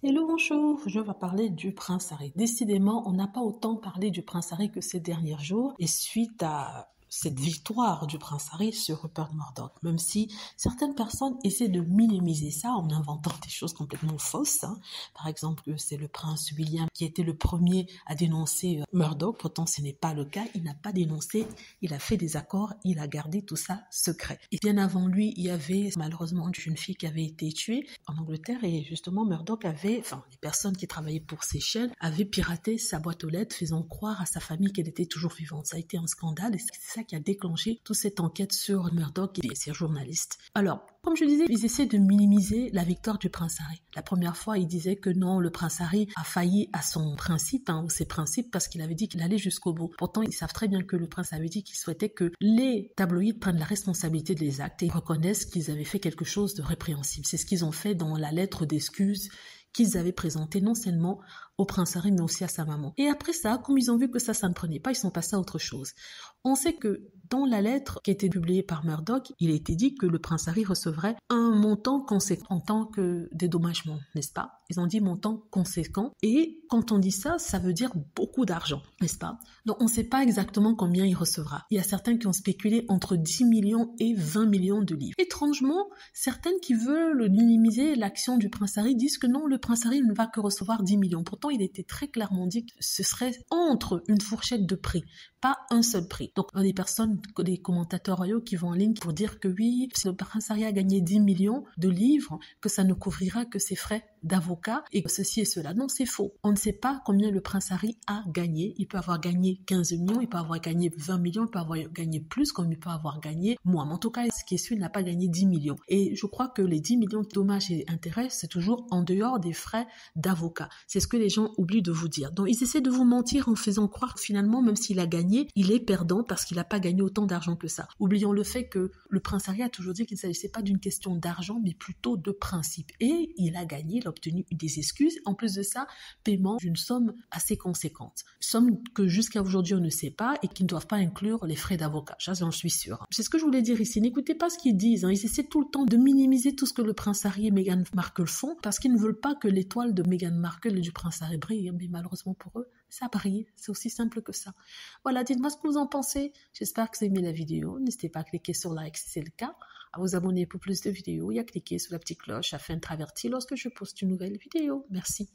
Hello, bonjour, je vais parler du prince Harry. Décidément, on n'a pas autant parlé du prince Harry que ces derniers jours et suite à cette victoire du prince Harry sur Rupert Murdoch, même si certaines personnes essaient de minimiser ça en inventant des choses complètement fausses. Par exemple, que c'est le prince William qui était le premier à dénoncer Murdoch, pourtant ce n'est pas le cas, il n'a pas dénoncé, il a fait des accords, il a gardé tout ça secret. Et bien avant lui, il y avait malheureusement une jeune fille qui avait été tuée en Angleterre et justement Murdoch les personnes qui travaillaient pour ces chaînes avaient piraté sa boîte aux lettres, faisant croire à sa famille qu'elle était toujours vivante. Ça a été un scandale et c'est ça qui a déclenché toute cette enquête sur Murdoch et ses journalistes. Alors, comme je disais, ils essaient de minimiser la victoire du prince Harry. La première fois, ils disaient que non, le prince Harry a failli à son principe, ou ses principes, parce qu'il avait dit qu'il allait jusqu'au bout. Pourtant, ils savent très bien que le prince avait dit qu'il souhaitait que les tabloïds prennent la responsabilité des actes et reconnaissent qu'ils avaient fait quelque chose de répréhensible. C'est ce qu'ils ont fait dans la lettre d'excuses qu'ils avaient présentée non seulement au prince Harry, mais aussi à sa maman. Et après ça, comme ils ont vu que ça ne prenait pas, ils sont passés à autre chose. On sait que dans la lettre qui a été publiée par Murdoch, il a été dit que le prince Harry recevrait un montant conséquent en tant que dédommagement, n'est-ce pas? Ils ont dit montant conséquent. Et quand on dit ça, ça veut dire beaucoup d'argent, n'est-ce pas? Donc on ne sait pas exactement combien il recevra. Il y a certains qui ont spéculé entre 10 millions et 20 millions de livres. Étrangement, certaines qui veulent minimiser l'action du prince Harry disent que non, le prince Harry ne va que recevoir 10 millions. Pourtant, il était très clairement dit que ce serait entre une fourchette de prix, pas un seul prix. Donc, il y a des personnes, des commentateurs royaux qui vont en ligne pour dire que oui, si le prince Harry a gagné 10 millions de livres, que ça ne couvrira que ses frais d'avocat et que ceci et cela. Non, c'est faux. On ne sait pas combien le prince Harry a gagné. Il peut avoir gagné 15 millions, il peut avoir gagné 20 millions, il peut avoir gagné plus, comme il peut avoir gagné moins. Mais en tout cas, ce qui est sûr, il n'a pas gagné 10 millions. Et je crois que les 10 millions de dommages et intérêts, c'est toujours en dehors des frais d'avocat. C'est ce que les gens oublient de vous dire. Donc, ils essaient de vous mentir en faisant croire que finalement, même s'il a gagné, il est perdant parce qu'il n'a pas gagné autant d'argent que ça. Oublions le fait que le prince Harry a toujours dit qu'il ne s'agissait pas d'une question d'argent, mais plutôt de principe. Et il a gagné, il a obtenu des excuses. En plus de ça, paiement d'une somme assez conséquente. Somme que jusqu'à aujourd'hui, on ne sait pas et qui ne doivent pas inclure les frais d'avocat. Ça, j'en suis sûre. C'est ce que je voulais dire ici. N'écoutez pas ce qu'ils disent. Ils essaient tout le temps de minimiser tout ce que le prince Harry et Meghan Markle font parce qu'ils ne veulent pas que l'étoile de Meghan Markle et du prince Harry brille. Mais malheureusement pour eux, ça brille. C'est aussi simple que ça. Voilà, dites-moi ce que vous en pensez. J'espère que vous avez aimé la vidéo. N'hésitez pas à cliquer sur like si c'est le cas, à vous abonner pour plus de vidéos et à cliquer sur la petite cloche afin d'être averti lorsque je poste une nouvelle vidéo. Merci.